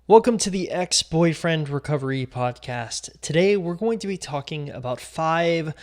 Welcome to the Ex-Boyfriend Recovery Podcast. Today we're going to be talking about 5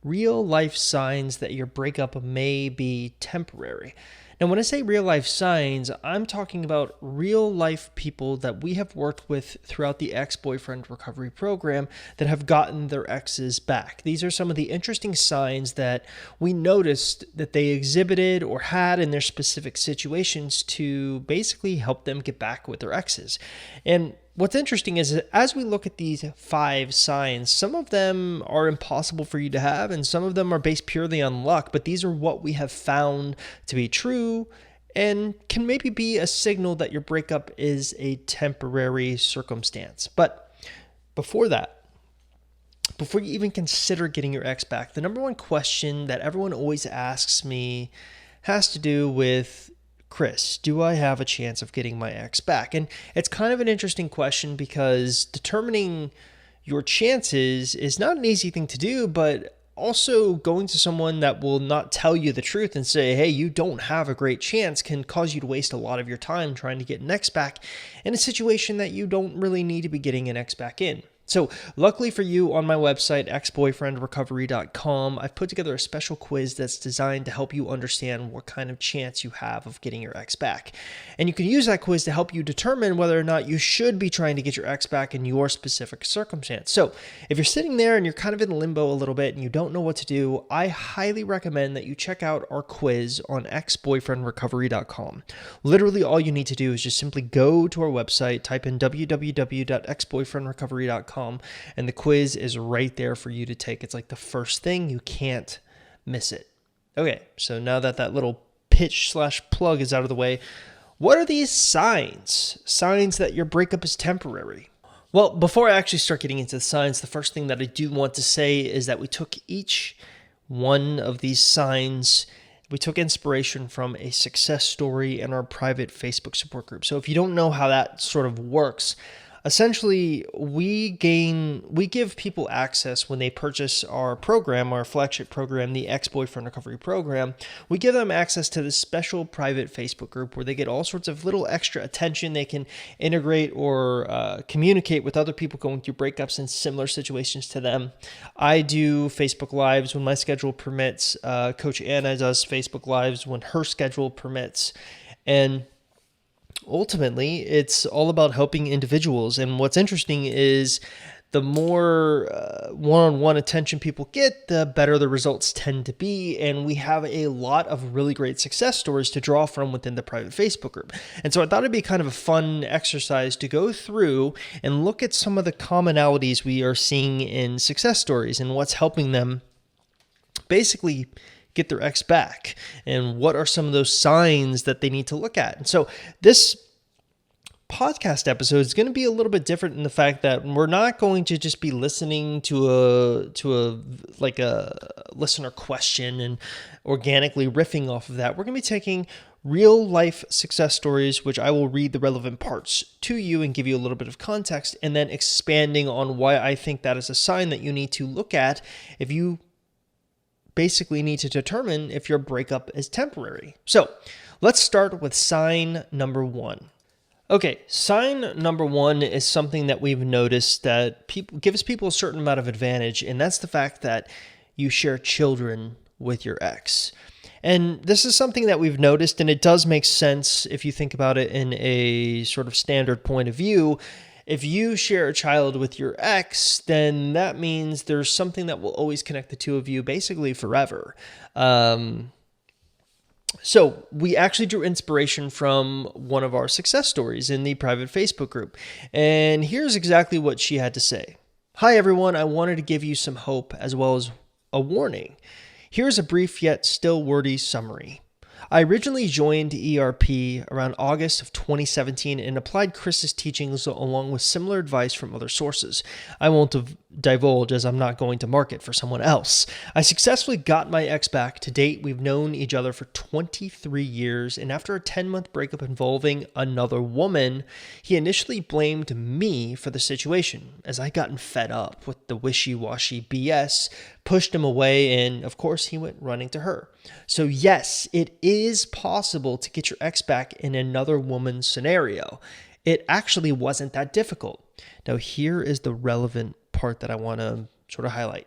real-life signs that your breakup may be temporary. Now, when I say real-life signs, I'm talking about real-life people that we have worked with throughout the Ex-Boyfriend Recovery Program that have gotten their exes back. These are some of the interesting signs that we noticed that they exhibited or had in their specific situations to basically help them get back with their exes. And what's interesting is that as we look at these 5 signs, some of them are impossible for you to have, and some of them are based purely on luck, but these are what we have found to be true and can maybe be a signal that your breakup is a temporary circumstance. But before that, before you even consider getting your ex back, the number one question that everyone always asks me has to do with, Chris, do I have a chance of getting my ex back? And it's kind of an interesting question because determining your chances is not an easy thing to do, but also going to someone that will not tell you the truth and say, hey, you don't have a great chance can cause you to waste a lot of your time trying to get an ex back in a situation that you don't really need to be getting an ex back in. So luckily for you, on my website, exboyfriendrecovery.com, I've put together a special quiz that's designed to help you understand what kind of chance you have of getting your ex back. And you can use that quiz to help you determine whether or not you should be trying to get your ex back in your specific circumstance. So if you're sitting there and you're kind of in limbo a little bit and you don't know what to do, I highly recommend that you check out our quiz on exboyfriendrecovery.com. Literally all you need to do is just simply go to our website, type in www.exboyfriendrecovery.com, and the quiz is right there for you to take. It's like the first thing. You can't miss it. Okay, so now that that little pitch/plug is out of the way, what are these signs? Signs that your breakup is temporary. Well, before I actually start getting into the signs, the first thing that I do want to say is that we took each one of these signs, we took inspiration from a success story in our private Facebook support group. So if you don't know how that sort of works, essentially, we give people access when they purchase our program, our flagship program, the Ex-Boyfriend Recovery Program. We give them access to this special private Facebook group where they get all sorts of little extra attention. They can integrate or communicate with other people going through breakups in similar situations to them. I do Facebook Lives when my schedule permits. Coach Anna does Facebook Lives when her schedule permits. And ultimately, it's all about helping individuals. And what's interesting is the more one-on-one attention people get, the better the results tend to be. And we have a lot of really great success stories to draw from within the private Facebook group. And so I thought it'd be kind of a fun exercise to go through and look at some of the commonalities we are seeing in success stories and what's helping them basically get their ex back, and what are some of those signs that they need to look at. And so this podcast episode is going to be a little bit different in the fact that we're not going to just be listening to a listener question and organically riffing off of that. We're going to be taking real life success stories, which I will read the relevant parts to you and give you a little bit of context, and then expanding on why I think that is a sign that you need to look at if you basically need to determine if your breakup is temporary. So let's start with sign number 1. Okay, sign number 1 is something that we've noticed that gives people a certain amount of advantage, and that's the fact that you share children with your ex. And this is something that we've noticed, and it does make sense if you think about it in a sort of standard point of view. If you share a child with your ex, then that means there's something that will always connect the two of you basically forever. So we actually drew inspiration from one of our success stories in the private Facebook group. And here's exactly what she had to say. Hi, everyone. I wanted to give you some hope as well as a warning. Here's a brief yet still wordy summary. I originally joined ERP around August of 2017 and applied Chris's teachings along with similar advice from other sources. I won't divulge as I'm not going to market for someone else. I successfully got my ex back. To date, we've known each other for 23 years, and after a 10-month breakup involving another woman, he initially blamed me for the situation as I'd gotten fed up with the wishy-washy BS, pushed him away, and of course he went running to her. So yes, it is possible to get your ex back in another woman's scenario. it actually wasn't that difficult. Now, here is the relevant part that I want to sort of highlight.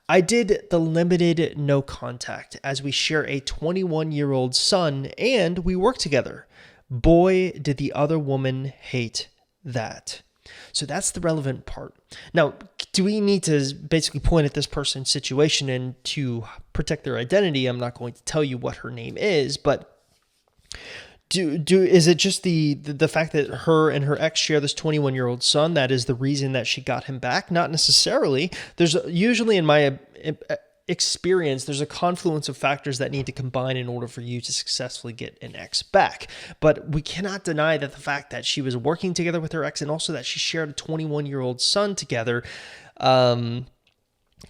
I did the limited no contact as we share a 21-year-old son and we work together. Boy, did the other woman hate that. So that's the relevant part. Now, do we need to basically point at this person's situation and to protect their identity? I'm not going to tell you what her name is, but is it just the fact that her and her ex share this 21-year-old son that is the reason that she got him back? Not necessarily. There's usually, in my experience, there's a confluence of factors that need to combine in order for you to successfully get an ex back. But we cannot deny that the fact that she was working together with her ex and also that she shared a 21-year-old son together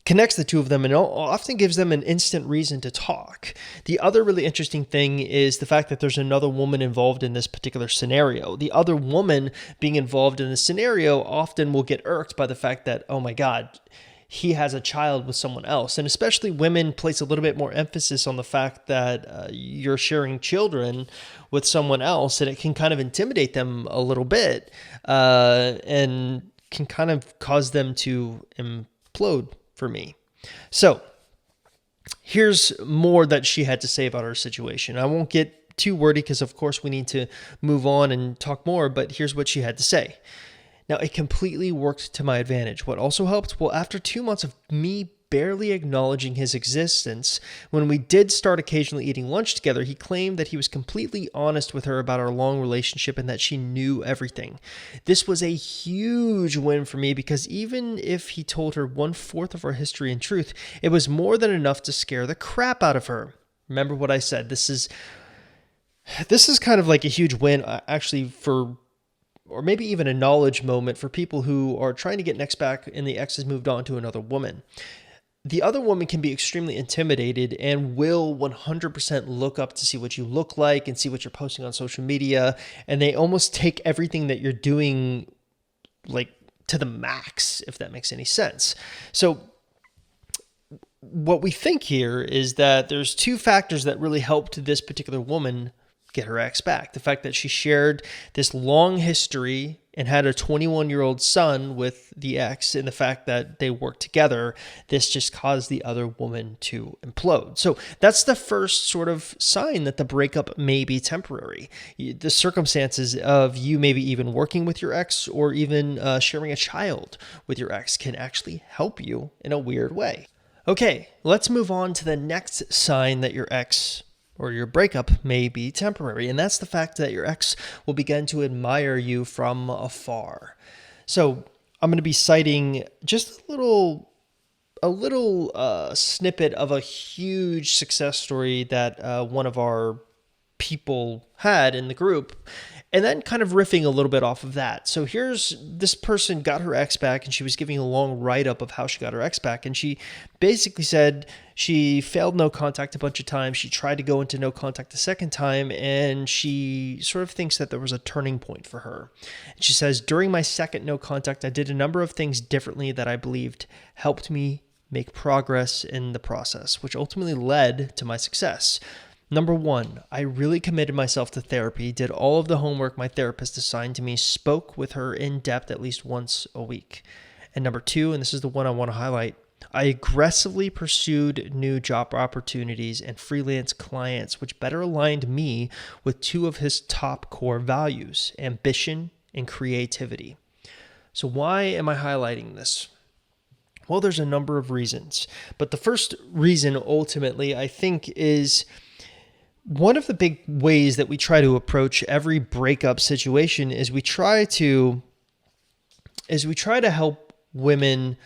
connects the two of them and often gives them an instant reason to talk. The other really interesting thing is the fact that there's another woman involved in this particular scenario. The other woman being involved in the scenario often will get irked by the fact that, oh my God, he has a child with someone else. And especially women place a little bit more emphasis on the fact that you're sharing children with someone else, and it can kind of intimidate them a little bit and can kind of cause them to implode for me. So here's more that she had to say about her situation. I won't get too wordy because, of course, we need to move on and talk more, but here's what she had to say. Now, it completely worked to my advantage. What also helped? Well, after 2 months of me barely acknowledging his existence, when we did start occasionally eating lunch together, he claimed that he was completely honest with her about our long relationship and that she knew everything. This was a huge win for me because even if he told her 1/4 of our history and truth, it was more than enough to scare the crap out of her. Remember what I said. This is kind of like a huge win actually for, or maybe even a knowledge moment for people who are trying to get an ex back and the ex has moved on to another woman. The other woman can be extremely intimidated and will 100% look up to see what you look like and see what you're posting on social media. And they almost take everything that you're doing like to the max, if that makes any sense. So what we think here is that there's two factors that really helped this particular woman get her ex back. The fact that she shared this long history and had a 21-year-old son with the ex, and the fact that they worked together, this just caused the other woman to implode. So that's the first sort of sign that the breakup may be temporary. The circumstances of you maybe even working with your ex or even sharing a child with your ex can actually help you in a weird way. Okay, let's move on to the next sign that your ex or your breakup may be temporary, and that's the fact that your ex will begin to admire you from afar. So I'm going to be citing just a little snippet of a huge success story that one of our people had in the group, and then kind of riffing a little bit off of that. So here's this person got her ex back, and she was giving a long write-up of how she got her ex back, and she basically said she failed no contact a bunch of times. She tried to go into no contact the second time, and she sort of thinks that there was a turning point for her. And she says, during my second no contact, I did a number of things differently that I believed helped me make progress in the process, which ultimately led to my success. Number one, I really committed myself to therapy, did all of the homework my therapist assigned to me, spoke with her in depth at least once a week. And number two, and this is the one I want to highlight, I aggressively pursued new job opportunities and freelance clients, which better aligned me with two of his top core values, ambition and creativity. So why am I highlighting this? Well, there's a number of reasons, but the first reason ultimately I think is one of the big ways that we try to approach every breakup situation is we try to help women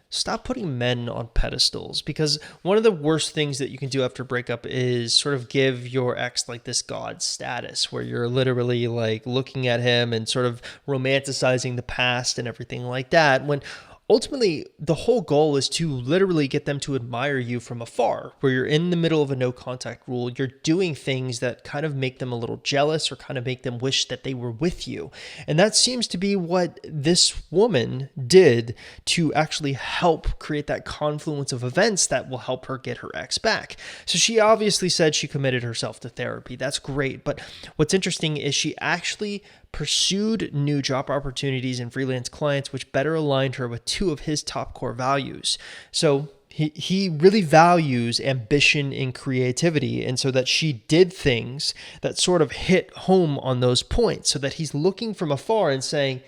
stop putting men on pedestals, because one of the worst things that you can do after a breakup is sort of give your ex like this god status where you're literally like looking at him and sort of romanticizing the past and everything like that, when ultimately, the whole goal is to literally get them to admire you from afar, where you're in the middle of a no contact rule. You're doing things that kind of make them a little jealous or kind of make them wish that they were with you. And that seems to be what this woman did to actually help create that confluence of events that will help her get her ex back. So she obviously said she committed herself to therapy. That's great. But what's interesting is she actually pursued new job opportunities and freelance clients, which better aligned her with two of his top core values. So he really values ambition and creativity, and so that she did things that sort of hit home on those points, so that he's looking from afar and saying,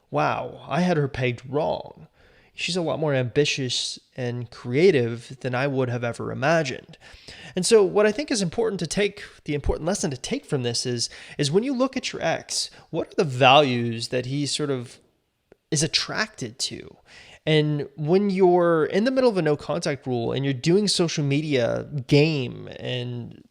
wow, I had her pegged wrong. She's a lot more ambitious and creative than I would have ever imagined. And so what I think is important to take, the important lesson to take from this is when you look at your ex, what are the values that he sort of is attracted to? And when you're in the middle of a no contact rule and you're doing social media game and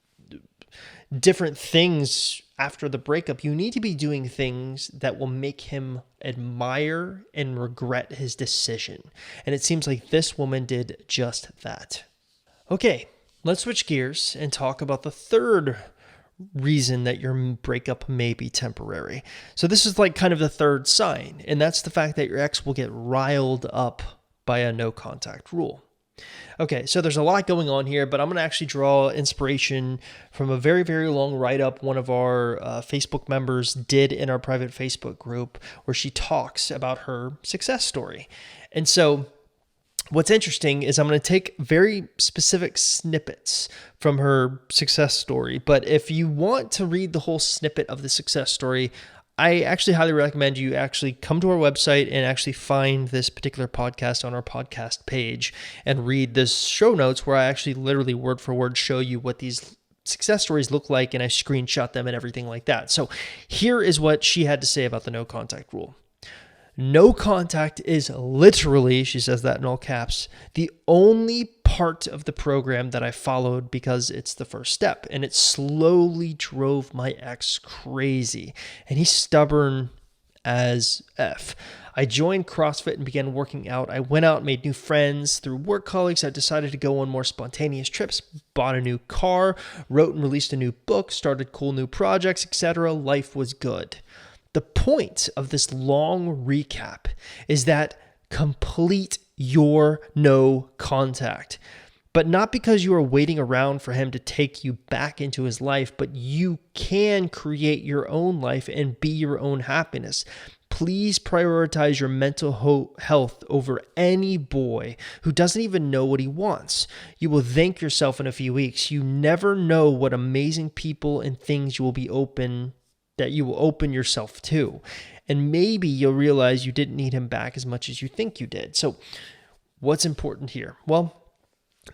different things after the breakup, you need to be doing things that will make him admire and regret his decision. And it seems like this woman did just that. Okay, let's switch gears and talk about the third reason that your breakup may be temporary. So this is like kind of the third sign, and that's the fact that your ex will get riled up by a no contact rule. Okay, so there's a lot going on here, but I'm going to actually draw inspiration from a very, very long write-up one of our Facebook members did in our private Facebook group, where she talks about her success story. And so what's interesting is I'm going to take very specific snippets from her success story. But if you want to read the whole snippet of the success story, I actually highly recommend you actually come to our website and actually find this particular podcast on our podcast page and read this show notes, where I actually literally word for word show you what these success stories look like, and I screenshot them and everything like that. So here is what she had to say about the no contact rule. No contact is literally, she says that in all caps, the only part of the program that I followed because it's the first step. And it slowly drove my ex crazy. And he's stubborn as F. I joined CrossFit and began working out. I went out and made new friends through work colleagues. I decided to go on more spontaneous trips, bought a new car, wrote and released a new book, started cool new projects, etc. Life was good. The point of this long recap is that complete your no contact, but not because you are waiting around for him to take you back into his life, but you can create your own life and be your own happiness. Please prioritize your mental health over any boy who doesn't even know what he wants. You will thank yourself in a few weeks. You never know what amazing people and things you will open yourself to. And maybe you'll realize you didn't need him back as much as you think you did. So what's important here? Well,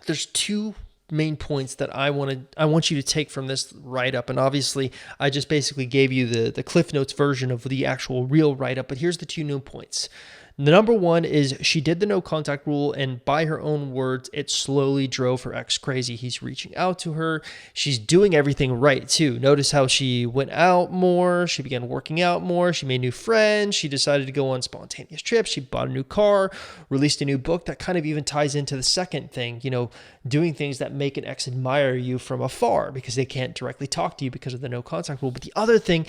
there's two main points that I want you to take from this write-up. And obviously, I just basically gave you the Cliff Notes version of the actual real write-up, but here's the two new points. The number one is she did the no contact rule, and by her own words, it slowly drove her ex crazy. He's reaching out to her. She's doing everything right too. Notice how she went out more. She began working out more. She made new friends. She decided to go on spontaneous trips. She bought a new car, released a new book. That kind of even ties into the second thing, doing things that make an ex admire you from afar because they can't directly talk to you because of the no contact rule. But the other thing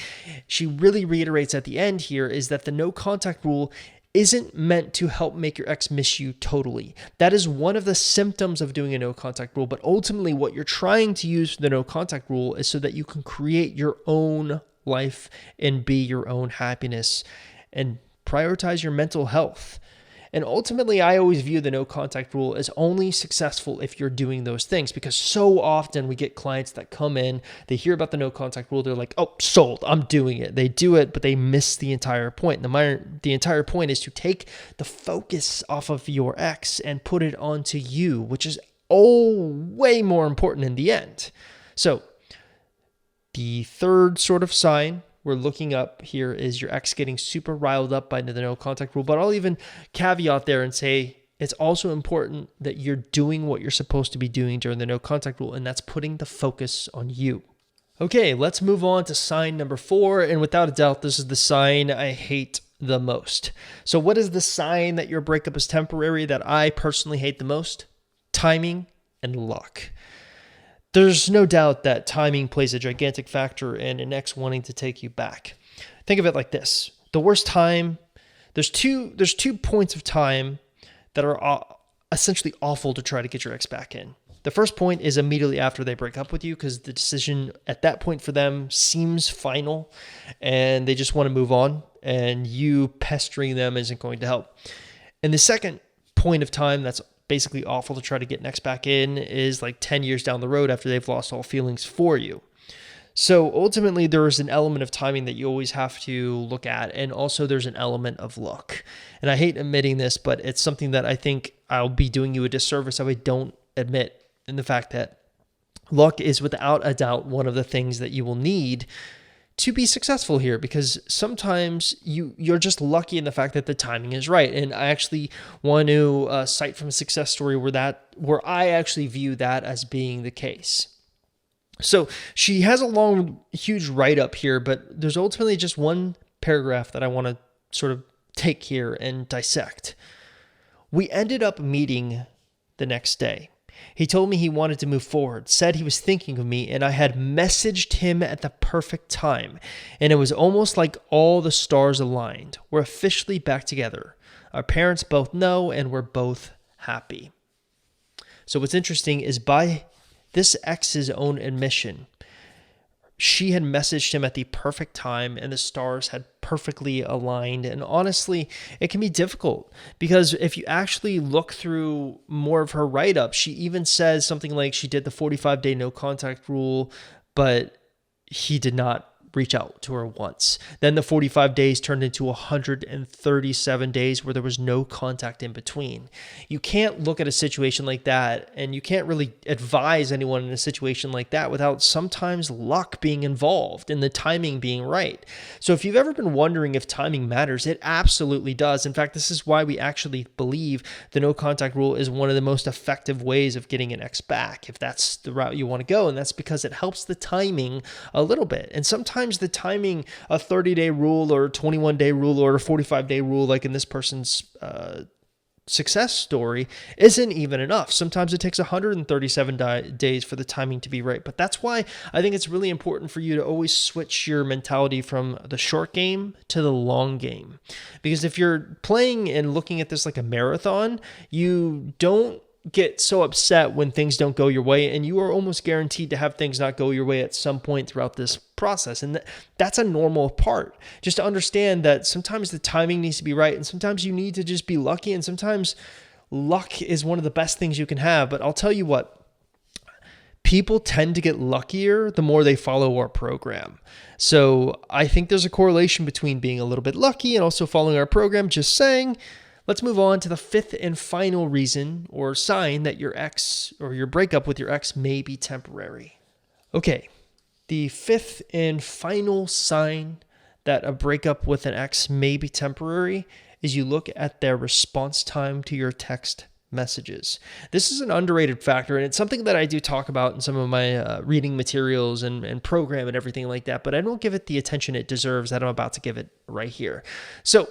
she really reiterates at the end here is that the no contact rule isn't meant to help make your ex miss you totally. That is one of the symptoms of doing a no contact rule, but ultimately what you're trying to use the no contact rule is so that you can create your own life and be your own happiness and prioritize your mental health. And ultimately, I always view the no contact rule as only successful if you're doing those things, because so often we get clients that come in, they hear about the no contact rule, they're like, oh, sold, I'm doing it. They do it, but they miss the entire point. The entire point is to take the focus off of your ex and put it onto you, which is way more important in the end. So the third sort of sign we're looking up here is your ex getting super riled up by the no contact rule. But I'll even caveat there and say it's also important that you're doing what you're supposed to be doing during the no contact rule, and that's putting the focus on you. Okay, let's move on to sign number 4. And without a doubt, this is the sign I hate the most. So what is the sign that your breakup is temporary that I personally hate the most? Timing and luck. There's no doubt that timing plays a gigantic factor in an ex wanting to take you back. Think of it like this. The worst time, there's two points of time that are essentially awful to try to get your ex back in. The first point is immediately after they break up with you, because the decision at that point for them seems final and they just want to move on, and you pestering them isn't going to help. And the second point of time that's basically awful to try to get an ex back in is like 10 years down the road after they've lost all feelings for you. So ultimately, there is an element of timing that you always have to look at, and also there's an element of luck. And I hate admitting this, but it's something that I think I'll be doing you a disservice if I don't admit, in the fact that luck is without a doubt one of the things that you will need to be successful here, because sometimes you're just lucky in the fact that the timing is right. And I actually want to cite from a success story where I actually view that as being the case. So she has a long, huge write-up here, but there's ultimately just one paragraph that I want to sort of take here and dissect. We ended up meeting the next day. He told me he wanted to move forward, said he was thinking of me, and I had messaged him at the perfect time. And it was almost like all the stars aligned. We're officially back together. Our parents both know, and we're both happy. So what's interesting is, by this ex's own admission, she had messaged him at the perfect time and the stars had perfectly aligned. And honestly, it can be difficult, because if you actually look through more of her write-up, she even says something like she did the 45-day no contact rule, but he did not reach out to her once. Then the 45 days turned into 137 days where there was no contact in between. You can't look at a situation like that, and you can't really advise anyone in a situation like that without sometimes luck being involved and the timing being right. So if you've ever been wondering if timing matters, it absolutely does. In fact, this is why we actually believe the no contact rule is one of the most effective ways of getting an ex back, if that's the route you want to go. And that's because it helps the timing a little bit. And sometimes the timing, a 30-day rule or a 21-day rule or a 45-day rule, like in this person's success story, isn't even enough. Sometimes it takes 137 days for the timing to be right. But that's why I think it's really important for you to always switch your mentality from the short game to the long game. Because if you're playing and looking at this like a marathon, you don't get so upset when things don't go your way, and you are almost guaranteed to have things not go your way at some point throughout this process. And that's a normal part. Just to understand that sometimes the timing needs to be right, and sometimes you need to just be lucky, and sometimes luck is one of the best things you can have. But I'll tell you what, people tend to get luckier the more they follow our program. So I think there's a correlation between being a little bit lucky and also following our program. Just saying. Let's move on to the fifth and final reason or sign that your ex or your breakup with your ex may be temporary. Okay, the fifth and final sign that a breakup with an ex may be temporary is you look at their response time to your text messages. This is an underrated factor, and it's something that I do talk about in some of my reading materials and program and everything like that, but I don't give it the attention it deserves that I'm about to give it right here. So,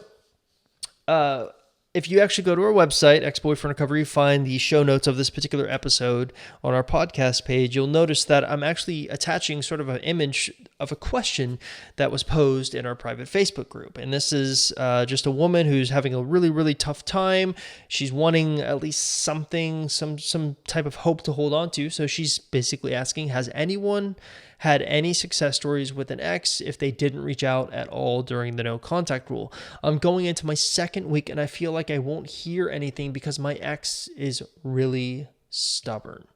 if you actually go to our website, Ex-Boyfriend Recovery, find the show notes of this particular episode on our podcast page, you'll notice that I'm actually attaching sort of an image of a question that was posed in our private Facebook group. And this is just a woman who's having a really, really tough time. She's wanting at least something, some type of hope to hold on to. So she's basically asking, has anyone had any success stories with an ex if they didn't reach out at all during the no contact rule? I'm going into my second week and I feel like I won't hear anything because my ex is really stubborn.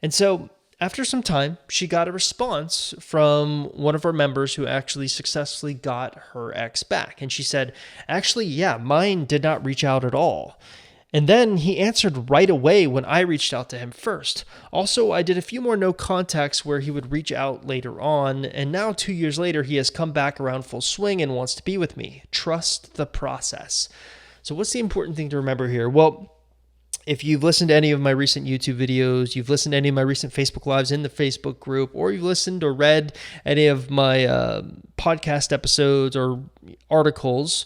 And so after some time, she got a response from one of our members who actually successfully got her ex back. And she said, actually, yeah, mine did not reach out at all. And then he answered right away when I reached out to him first. Also, I did a few more no contacts where he would reach out later on, and now 2 years later, he has come back around full swing and wants to be with me. Trust the process. So what's the important thing to remember here? Well, if you've listened to any of my recent YouTube videos, you've listened to any of my recent Facebook Lives in the Facebook group, or you've listened or read any of my podcast episodes or articles,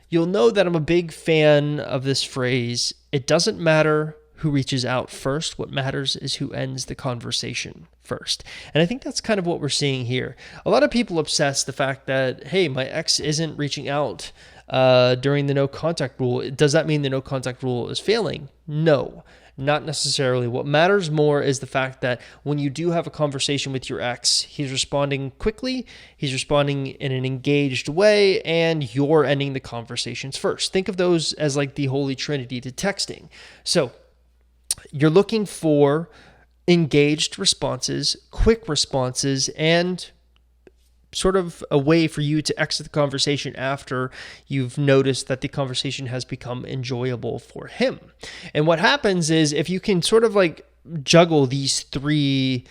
you'll know that I'm a big fan of this phrase, it doesn't matter who reaches out first. What matters is who ends the conversation first. And I think that's kind of what we're seeing here. A lot of people obsess the fact that, hey, my ex isn't reaching out during the no contact rule. Does that mean the no contact rule is failing? No. Not necessarily. What matters more is the fact that when you do have a conversation with your ex, he's responding quickly, he's responding in an engaged way, and you're ending the conversations first. Think of those as like the holy trinity to texting. So you're looking for engaged responses, quick responses, and sort of a way for you to exit the conversation after you've noticed that the conversation has become enjoyable for him. And what happens is if you can sort of juggle these three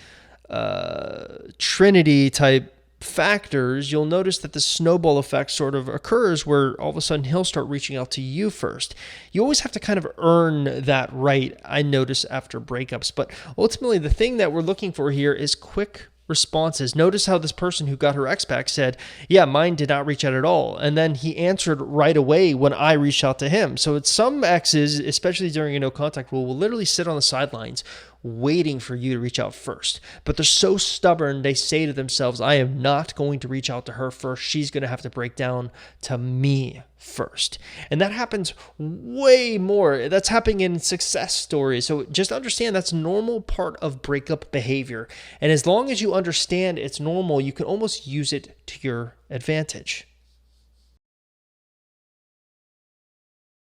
trinity type factors, you'll notice that the snowball effect sort of occurs where all of a sudden he'll start reaching out to you first. You always have to kind of earn that right, I notice, after breakups. But ultimately, the thing that we're looking for here is quick responses. Notice how this person who got her ex back said, yeah, mine did not reach out at all. And then he answered right away when I reached out to him. So it's some exes, especially during a no contact rule, will literally sit on the sidelines waiting for you to reach out first. But they're so stubborn, they say to themselves, I am not going to reach out to her first. She's going to have to break down to me first. And that happens way more. That's happening in success stories. So just understand that's normal part of breakup behavior. And as long as you understand it's normal, you can almost use it to your advantage.